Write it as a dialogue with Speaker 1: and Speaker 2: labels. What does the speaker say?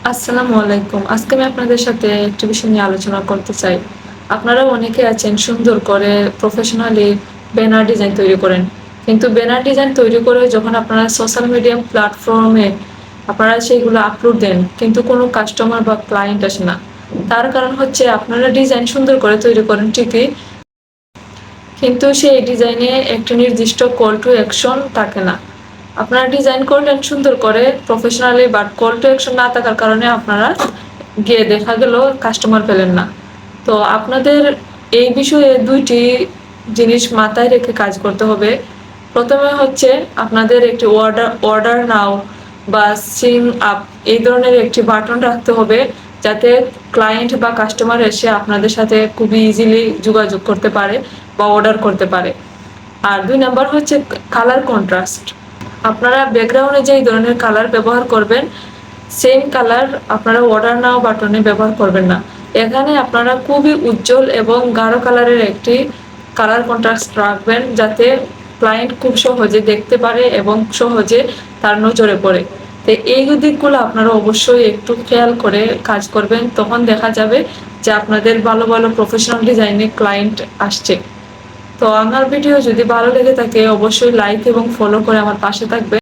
Speaker 1: আসসালামু আলাইকুম। আজকে আমি আপনাদের সাথে একটি বিষয় নিয়ে আলোচনা করতে চাই। আপনারা অনেকে আছেন সুন্দর করে প্রফেশনালি ব্যানার ডিজাইন তৈরি করেন। কিন্তু ব্যানার ডিজাইন তৈরি করে যখন আপনারা সোশ্যাল মিডিয়া প্ল্যাটফর্মে আপনারা সেইগুলো আপলোড দেন, কিন্তু কোনো কাস্টমার বা ক্লায়েন্ট আসে না। তার কারণ হচ্ছে আপনারা ডিজাইন সুন্দর করে তৈরি করেন ঠিকই, কিন্তু সেই ডিজাইনে একটি নির্দিষ্ট কল টু অ্যাকশন থাকে না। আপনারা ডিজাইন করলেন সুন্দর করে professionally, but call to action না থাকার কারণে আপনারা গিয়ে দেখা গেল কাস্টমার পেলেন না। তো আপনাদের এই বিষয়ে দুইটি জিনিস মাথায় রেখে কাজ করতে হবে। প্রথমে হচ্ছে আপনাদের একটি অর্ডার অর্ডার নাও বা সিং আপ এই ধরনের একটি বাটন রাখতে হবে, যাতে ক্লায়েন্ট বা কাস্টমার এসে আপনাদের সাথে খুবই ইজিলি যোগাযোগ করতে পারে বা অর্ডার করতে পারে। আর ২ নাম্বার হচ্ছে কালার কন্ট্রাস্ট। আপনারা ব্যাকগ্রাউন্ডে যেই ধরনের কালার ব্যবহার করবেন, সেম কালার আপনারা অর্ডার নাও বাটনে ব্যবহার করবেন না। এখানে আপনারা খুবই উজ্জ্বল এবং গাঢ় কালারের একটি কালার কন্ট্রাস্ট রাখবেন, যাতে ক্লায়েন্ট খুব সহজে দেখতে পারে এবং সহজে তার নজরে পড়ে। তো এই দিকগুলো আপনারা অবশ্যই একটু খেয়াল করে কাজ করবেন, তখন দেখা যাবে যে আপনাদের ভালো ভালো প্রফেশনাল ডিজাইনে ক্লায়েন্ট আসছে। তো আমার ভিডিও যদি ভালো লেগে থাকে অবশ্যই লাইক এবং ফলো করে আমার পাশে থাকবেন।